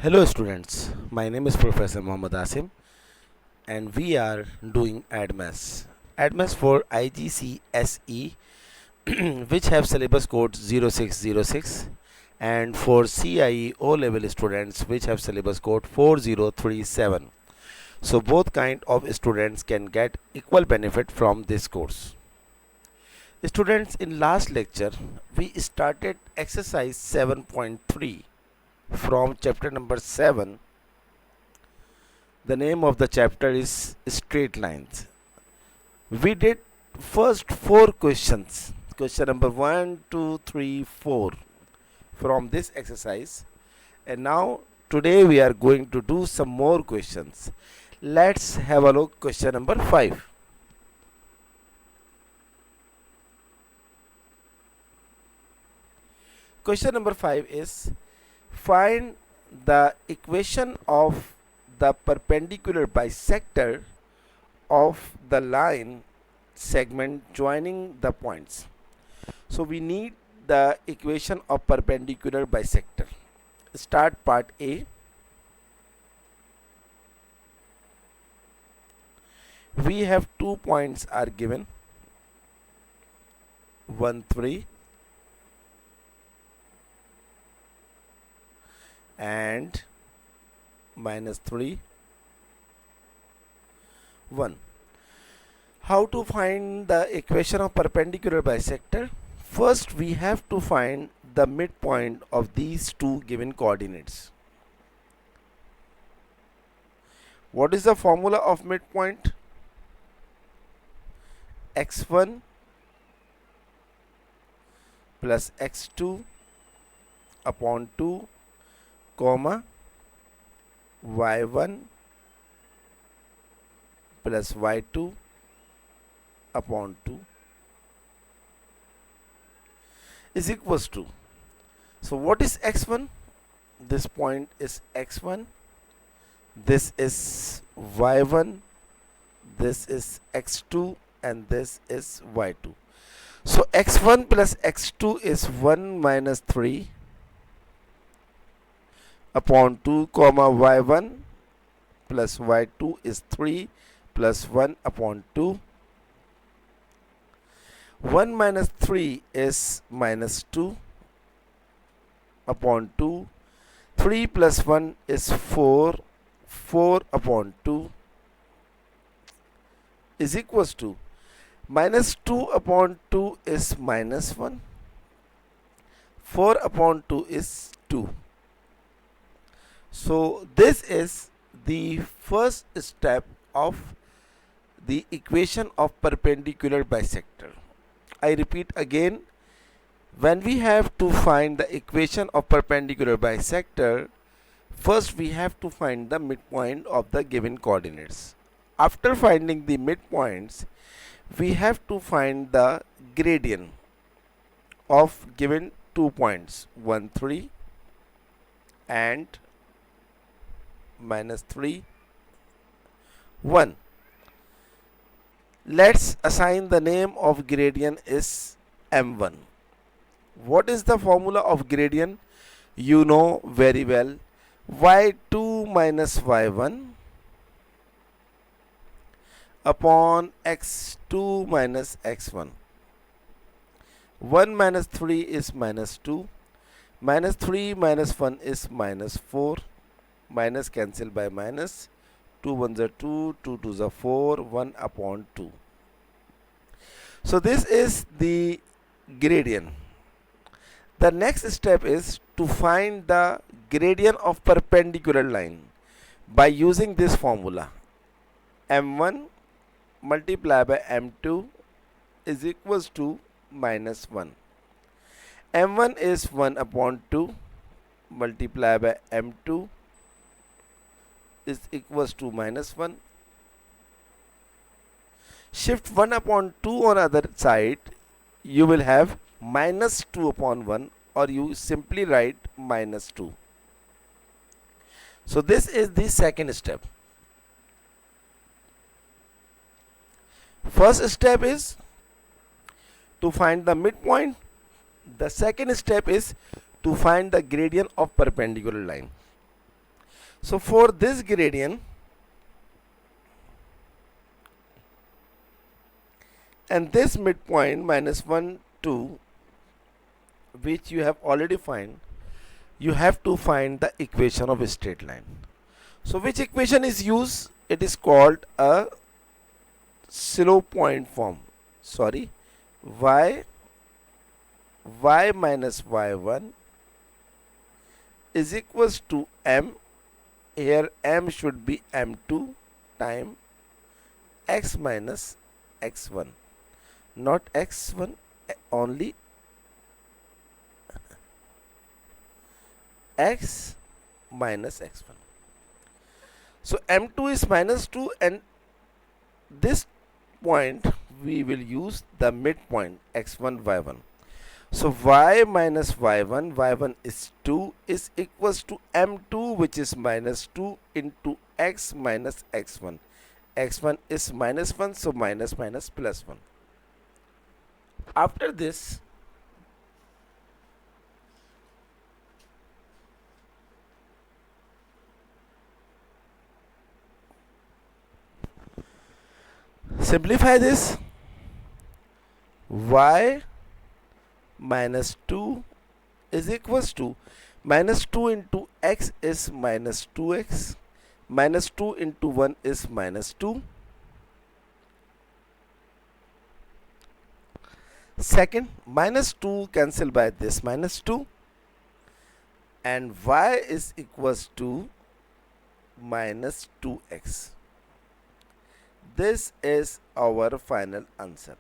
Hello students, my name is Professor Muhammad Asim and we are doing ADMAS. ADMAS for IGCSE which have syllabus code 0606 and for CIE O level students which have syllabus code 4037. So both kind of students can get equal benefit from this course. Students, in last lecture we started exercise 7.3 from chapter number 7. The name of the chapter is straight lines. We did first 4 questions. Question number 1, 2, 3, 4 from this exercise. And now today we are going to do some more questions. Let's have a look question number 5. Question number 5 is find the equation of the perpendicular bisector of the line segment joining the points. So we need the equation of perpendicular bisector. Start part A. We have 2 points are given, 1 3 and -3 1. How to find the equation of perpendicular bisector? First we have to find the midpoint of these two given coordinates. What is the formula of midpoint? x1 plus x2 upon 2 comma y1 plus y2 upon 2 is equals to. So what is x1? This point is x1, this is y1, this is x2 and this is y2. So x1 plus x2 is 1 minus 3 upon 2 comma y1 plus y2 is 3 plus 1 upon 2. 1 minus 3 is minus 2 upon 2. 3 plus 1 is 4. 4 upon 2 is equals to minus 2 upon 2 is minus 1. 4 upon 2 is 2. So this is the first step of the equation of perpendicular bisector. I repeat again, when we have to find the equation of perpendicular bisector, first we have to find the midpoint of the given coordinates. After finding the midpoints, we have to find the gradient of given 2 points, 1 3 and minus 3 1. Let's assign the name of gradient is m1. What is the formula of gradient? You know very well, y2 minus y1 upon x2 minus x1. 1 minus 3 is minus 2, minus 3 minus 1 is minus 4, minus cancel by minus, 2 ones are 2, 2 twos are 4, 1 upon 2. So this is the gradient. The next step is to find the gradient of perpendicular line by using this formula. m1 multiplied by m2 is equals to minus 1. m1 is 1 upon 2 multiplied by m2 is equals to minus 1. Shift 1 upon 2 on other side, you will have minus 2 upon 1, or you simply write minus 2. So this is the second step. First step is to find the midpoint. The second step is to find the gradient of perpendicular line. So for this gradient and this midpoint minus 1, 2, which you have already found, you have to find the equation of a straight line. So which equation is used? It is called a slope point form. Sorry, y minus y1 is equals to m. Here m should be m2 time x minus x1, not x1 only, x minus x1. So m2 is minus 2, and this point we will use the midpoint x1 y1. So y minus y1, y1 is 2, is equals to m2, which is minus 2 into x minus x1. x1 is minus 1, so minus minus plus 1. After this, simplify this. Y minus 2 is equals to minus 2 into x is minus 2x, minus 2 into 1 is minus 2. Second, minus 2 cancel by this minus 2, and y is equals to minus 2x. This is our final answer.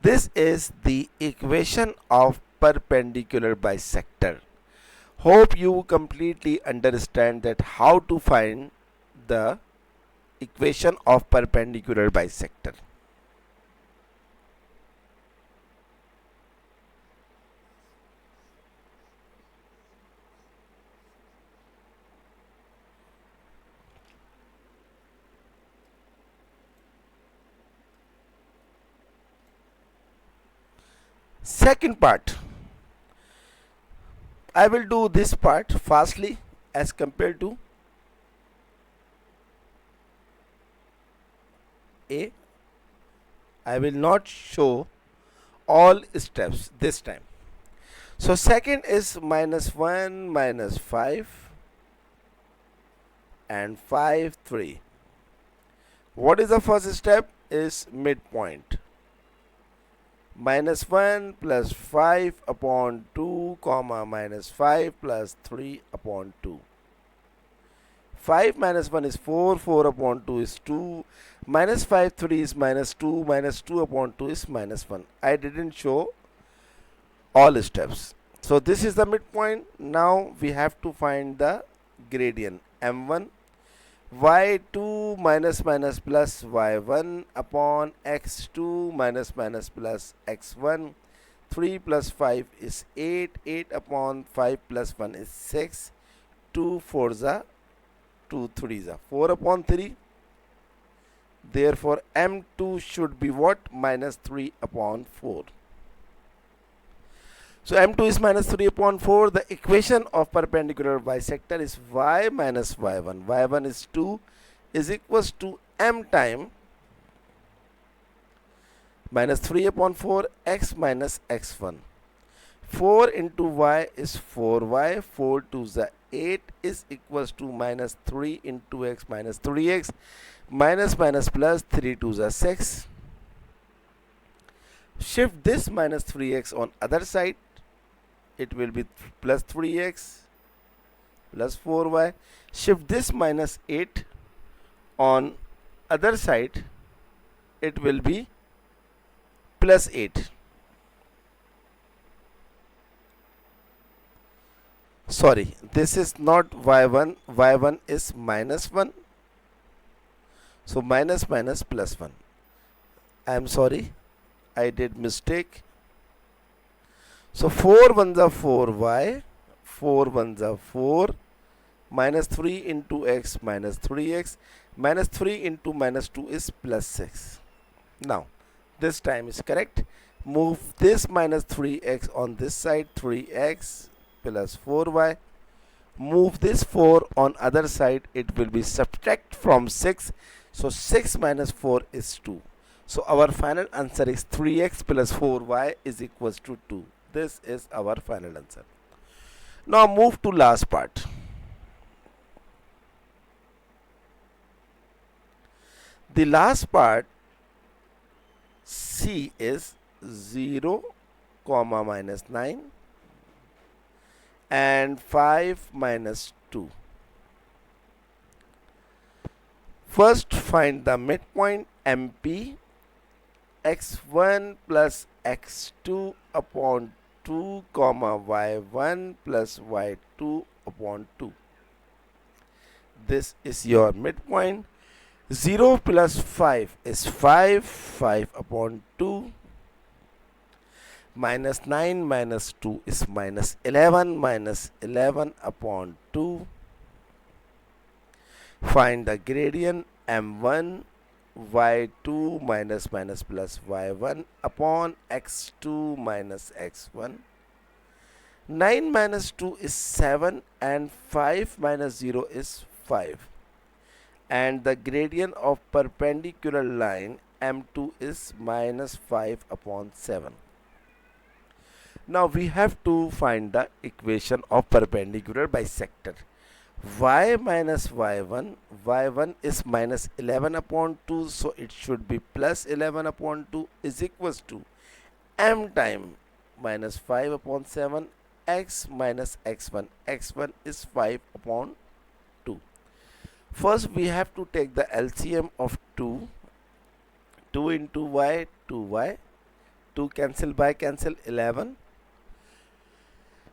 This is the equation of perpendicular bisector. Hope you completely understand that how to find the equation of perpendicular bisector. Second part, I will do this part fastly as compared to A. I will not show all steps this time. So second is minus 1, minus 5 and 5, 3. What is the first step? Is midpoint. Minus 1 plus 5 upon 2 comma minus 5 plus 3 upon 2. 5 minus 1 is 4, 4 upon 2 is 2, minus 5, 3 is minus 2, minus 2 upon 2 is minus 1. I didn't show all steps. So this is the midpoint. Now we have to find the gradient m1. y2 minus minus plus y1 upon x2 minus minus plus x1. 3 plus 5 is 8, 8 upon 5 plus 1 is 6, 2 4s are 2 3s are 4 upon 3. Therefore m2 should be what? Minus 3 upon 4. So m2 is minus 3 upon 4. The equation of perpendicular bisector is y minus y1. y1 is 2 is equals to m time minus 3 upon 4 x minus x1. 4 into y is 4y. 4 to the 8 is equals to minus 3 into x minus 3x. Minus minus plus 3 to the 6. Shift this minus 3x on other side. It will be plus 3x plus 4y. Shift this minus 8 on other side. It will be plus 8. Sorry, this is not y1. y1 is minus 1. So minus minus plus 1. I am sorry, I did mistake. So 4 ones are 4y, 4 ones are 4, minus 3 into x minus 3x, minus 3 into minus 2 is plus 6. Now this time is correct. Move this minus 3x on this side, 3x plus 4y. Move this 4 on other side, it will be subtract from 6. So 6 minus 4 is 2. So our final answer is 3x plus 4y is equals to 2. This is our final answer. Now move to last part. The last part C is 0 comma minus 9 and 5 minus 2. First find the midpoint MP x1 plus x2 upon 2 comma y1 plus y2 upon 2. This is your midpoint. 0 plus 5 is 5, 5 upon 2. Minus 9 minus 2 is minus 11, minus 11 upon 2. Find the gradient m1 y2 minus minus plus y1 upon x2 minus x1. 9 minus 2 is 7 and 5 minus 0 is 5. And the gradient of perpendicular line m2 is minus 5 upon 7. Now we have to find the equation of perpendicular bisector. Y minus y1, y1 is minus 11 upon 2, so it should be plus 11 upon 2 is equals to m time minus 5 upon 7, x minus x1, x1 is 5 upon 2. First we have to take the LCM of 2, 2 into y, 2y, 2 cancel by cancel, 11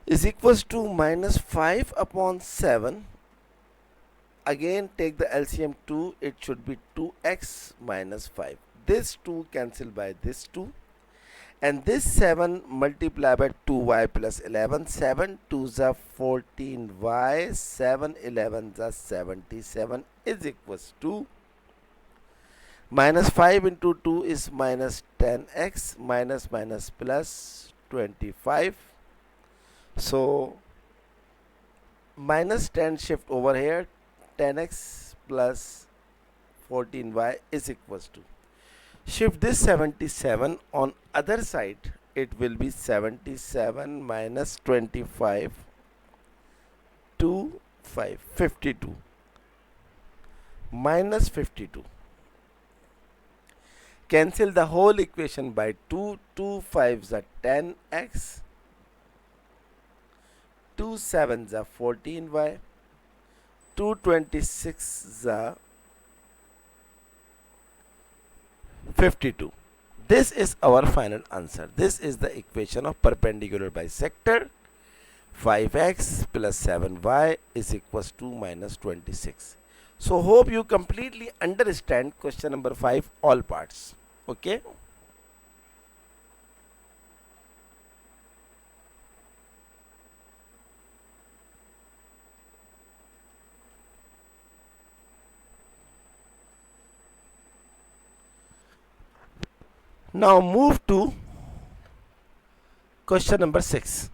is equals to minus 5 upon 7. Again take the LCM 2, it should be 2x minus 5. This 2 cancel by this 2 and this 7 multiplied by 2y plus 11. 7 2s are 14y, 7 11s are 77 is equals to minus 5 into 2 is minus 10x minus minus plus 25. So minus 10 shift over here, 10x plus 14y is equals to, shift this 77 on other side, it will be 77 minus 25 to 5, 52 minus 52. Cancel the whole equation by 2, 2 5s are 10x, 2 7s are 14y, 2 26s are 52. This is our final answer. This is the equation of perpendicular bisector. 5x plus 7y is equals to minus 26. So hope you completely understand question number 5 all parts. Okay. Now move to question number 6.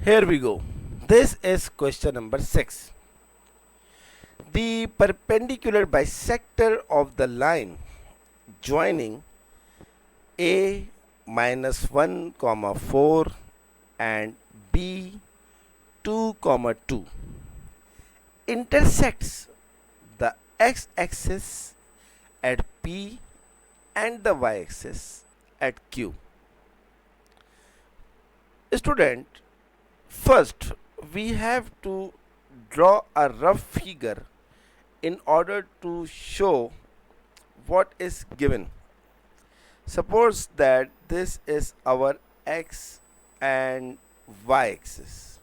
Here we go. This is question number 6. The perpendicular bisector of the line joining A minus 1 comma 4 and B 2 comma 2 intersects the x-axis at P and the y-axis at Q. Student, first we have to draw a rough figure in order to show what is given. Suppose that this is our x and y axis.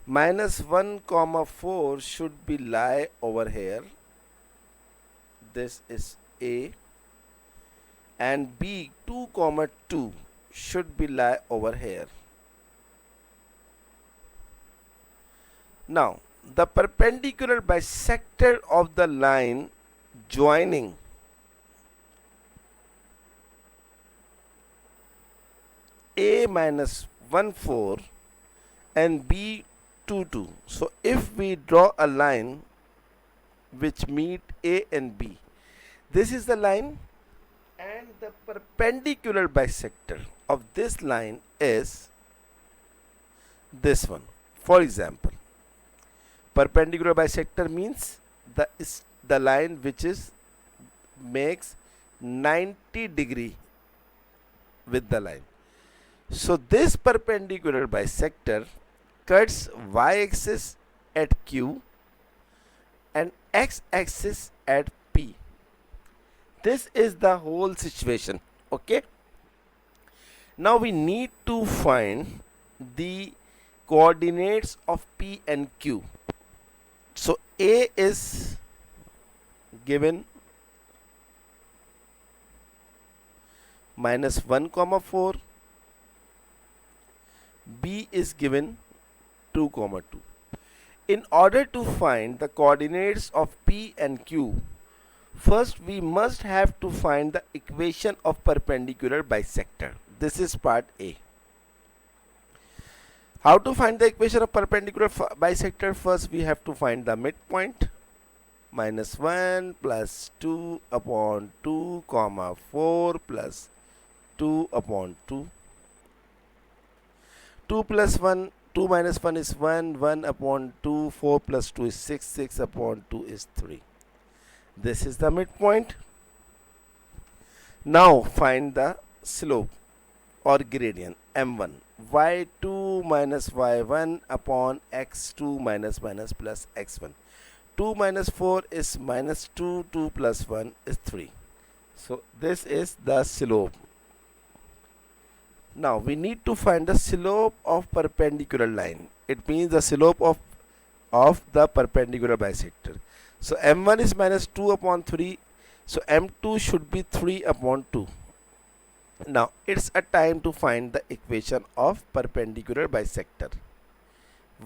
Minus 1 comma 4 should be lie over here. This is A, and B 2 comma 2 should be lie over here. Now the perpendicular bisector of the line joining A minus 1 4 and B 2 2. So if we draw a line which meet A and B, this is the line, and the perpendicular bisector of this line is this one. For example, perpendicular bisector means the line which is makes 90 degree with the line. So this perpendicular bisector cuts y-axis at Q and x-axis at P. This is the whole situation. Okay. Now we need to find the coordinates of P and Q. So A is given minus 1 comma 4, B is given 2 comma 2. In order to find the coordinates of P and Q, first we must have to find the equation of perpendicular bisector. This is part A. How to find the equation of perpendicular bisector? First we have to find the midpoint. Minus 1 plus 2 upon 2 comma 4 plus 2 upon 2. 2 plus 1, 2 minus 1 is 1, 1 upon 2, 4 plus 2 is 6, 6 upon 2 is 3. This is the midpoint. Now find the slope or gradient m1. y2 minus y1 upon x2 minus plus x1. 2 minus 4 is minus 2, 2 plus 1 is 3. So this is the slope. Now we need to find the slope of perpendicular line. It means the slope of the perpendicular bisector. So m1 is minus 2 upon 3. So m2 should be 3 upon 2. Now it's a time to find the equation of perpendicular bisector.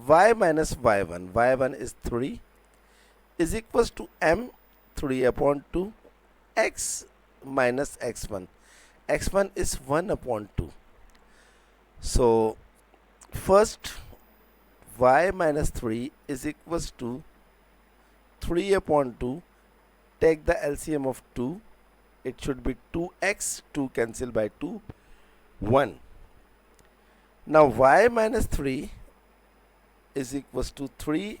Y minus y1. y1 is 3 is equals to m 3 upon 2 x minus x1. x1 is 1 upon 2. So first y minus 3 is equals to 3 upon 2. Take the LCM of 2. It should be 2x, 2 cancel by 2, 1. Now y minus 3 is equals to 3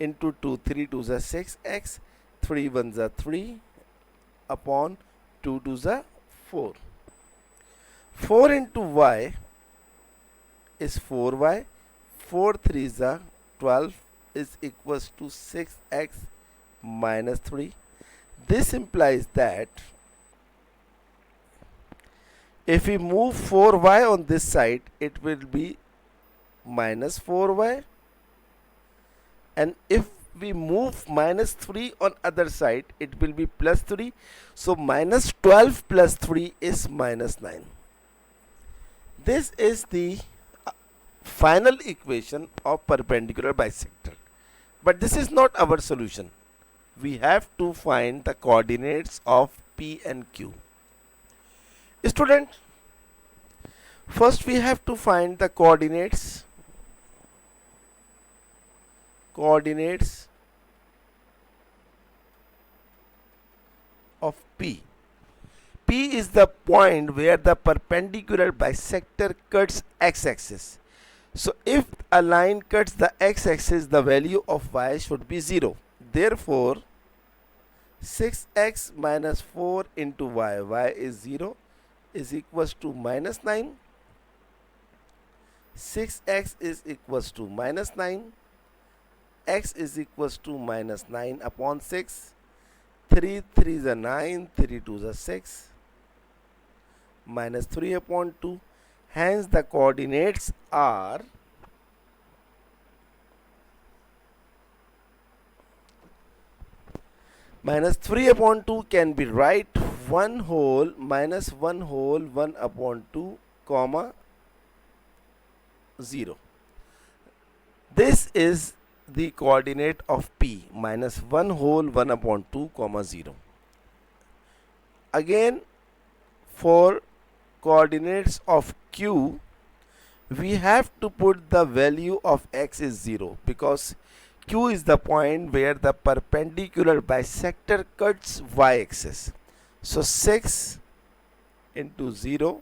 into 2, 3 2s are 6x, 3 1s are 3 upon 2 2s are 4. 4 into y is 4y, 4 3s are 12 is equals to 6x minus 3. This implies that if we move 4y on this side, it will be minus 4y, and if we move minus 3 on other side, it will be plus 3. So minus 12 plus 3 is minus 9. This is the final equation of perpendicular bisector. But this is not our solution. We have to find the coordinates of P and Q. Student, first we have to find the coordinates of P. P is the point where the perpendicular bisector cuts x-axis. So if a line cuts the x-axis, the value of y should be 0. Therefore, 6x minus 4 into y is 0, is equals to minus 9. 6x is equals to minus 9. X is equals to minus 9 upon 6. 3 3 is a 9, 3 2 is a 6. Minus 3 upon 2. Hence the coordinates are minus 3 upon 2 can be right 1 whole minus 1 whole 1 upon 2 comma 0. This is the coordinate of P, minus 1 whole 1 upon 2 comma 0. Again, for coordinates of Q, we have to put the value of x is 0, because Q is the point where the perpendicular bisector cuts y-axis. So 6 into 0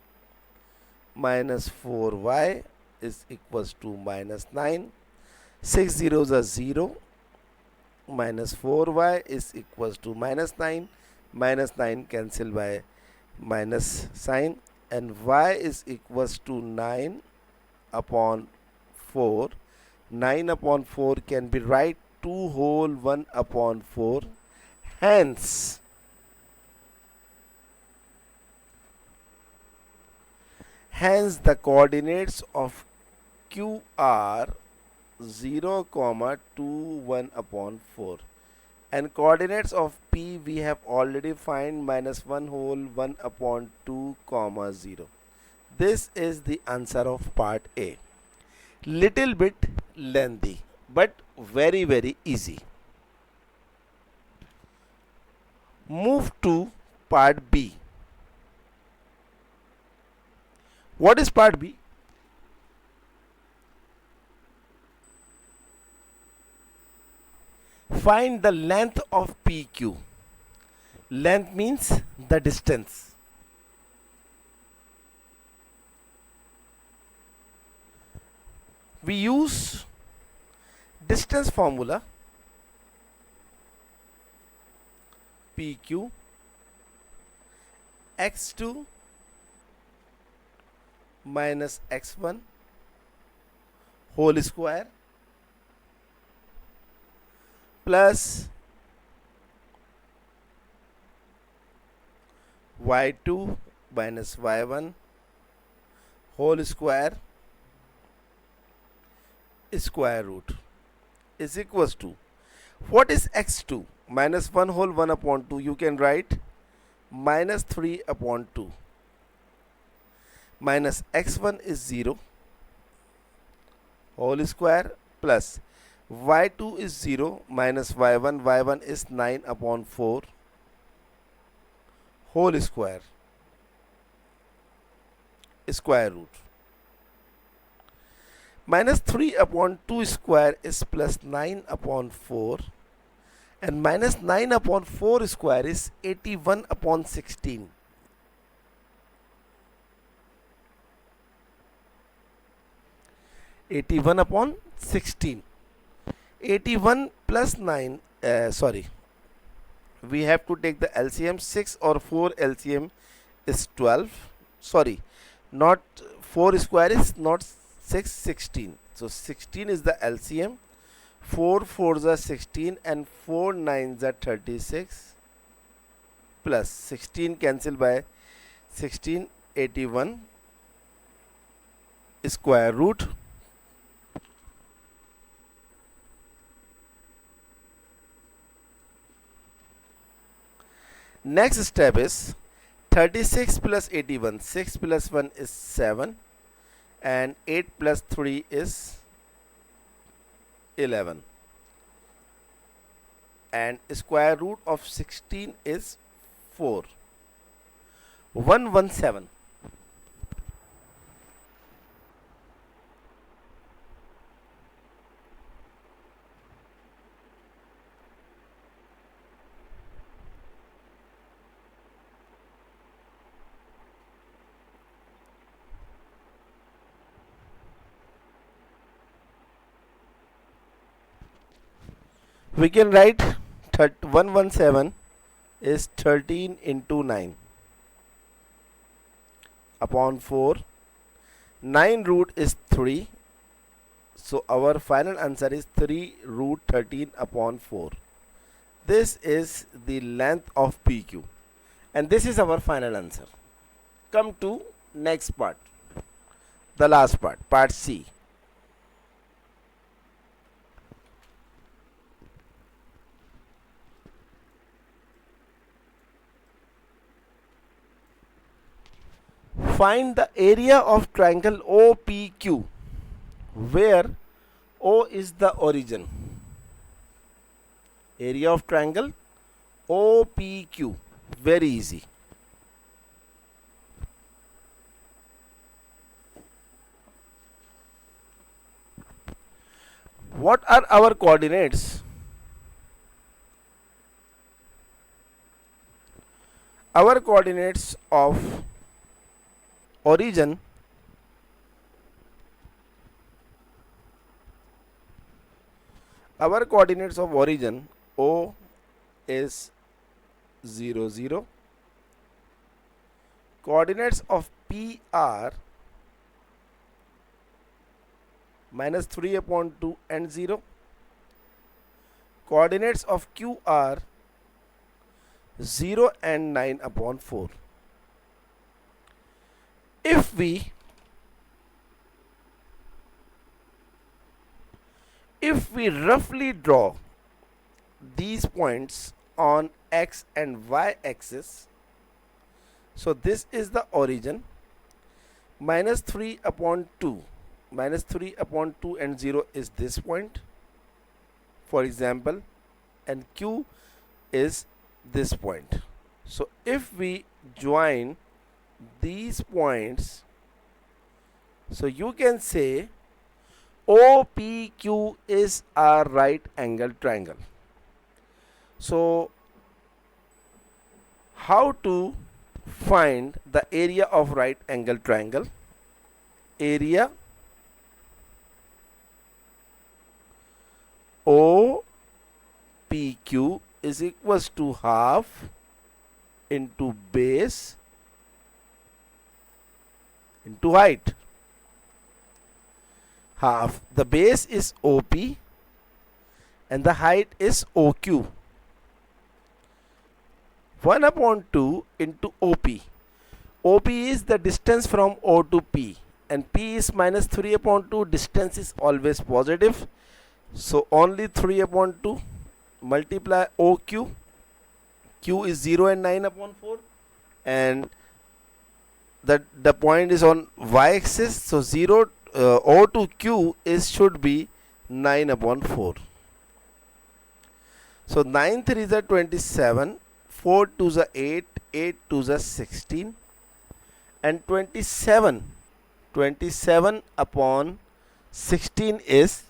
minus 4y is equals to minus 9. 6 zeros are 0. Minus 4y is equals to minus 9. Minus 9 cancel by minus sign, and y is equals to 9 upon 4. 9 upon 4 can be right 2 whole 1 upon 4. Hence, the coordinates of Q are 0, 2, 1 upon 4. And coordinates of P we have already find minus 1 whole 1 upon 2 comma 0. This is the answer of part A. Little bit lengthy, but very very easy. Move to part B. What is part B? Find the length of PQ. Length means the distance. We use distance formula. PQ x2 minus x1 whole square plus y2 minus y1 whole square square root is equals to, what is x2? Minus 1 whole 1 upon 2, you can write minus 3 upon 2. Minus x1 is 0 whole square plus y2 is 0 minus y1, y1 is 9 upon 4 whole square square root. Minus 3 upon 2 square is plus 9 upon 4, and minus 9 upon 4 square is 81 upon 16. Upon 16. 81 plus 9, we have to take the LCM. 6 or 4 LCM is 12. Sorry, not 4 square is not 6, 16. So 16 is the LCM. 4 4s are 16 and 4 9s are 36 plus 16 cancel by 16, 81 square root. Next step is 36 plus 81. 6 plus 1 is 7 and 8 plus 3 is 11, and square root of 16 is 4. 117. We can write 117 is 13 into 9 upon 4. 9 root is 3. So our final answer is 3 root 13 upon 4. This is the length of PQ. And this is our final answer. Come to next part. The last part, part C. Find the area of triangle OPQ where O is the origin. Area of triangle OPQ. Very easy. What are our coordinates? Our coordinates of origin O is 0 0. Coordinates of P are minus 3 upon 2 and 0. Coordinates of Q are 0 and 9 upon 4. If we roughly draw these points on x and y axis, so this is the origin, minus 3 upon 2 and 0 is this point, for example, and Q is this point. So if we join these points, so you can say OPQ is a right angle triangle. So how to find the area of right angle triangle? Area OPQ is equals to half into base into height. Half. The base is OP and the height is OQ. 1 upon 2 into OP. OP is the distance from O to P, and P is minus 3 upon 2. Distance is always positive. So only 3 upon 2 multiply OQ. Q is 0 and 9 upon 4. And the point is on y axis. So 0 O to Q should be 9 upon 4. So 9 3 is 27, 4 2 is 8, 8 2 is 16, and 27 upon 16 is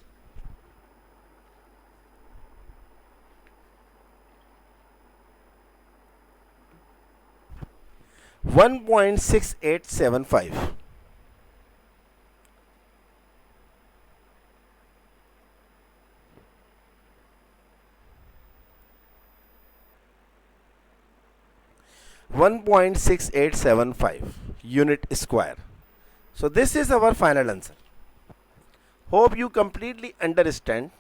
1.6875. unit square. So this is our final answer. Hope you completely understand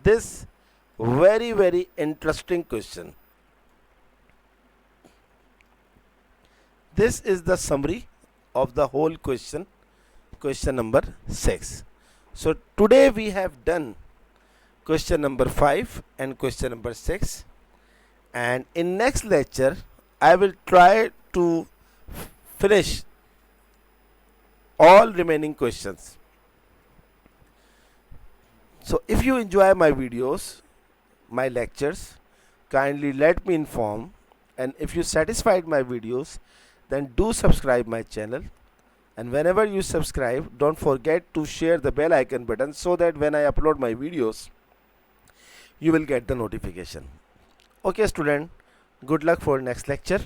this very interesting question. This is the summary of the whole question number 6. So today we have done question number 5 and question number 6, and in next lecture I will try to finish all remaining questions. So if you enjoy my videos, my lectures, kindly let me inform, and if you satisfied my videos, then do subscribe my channel, and whenever you subscribe, don't forget to share the bell icon button so that when I upload my videos you will get the notification. Okay student, good luck for next lecture.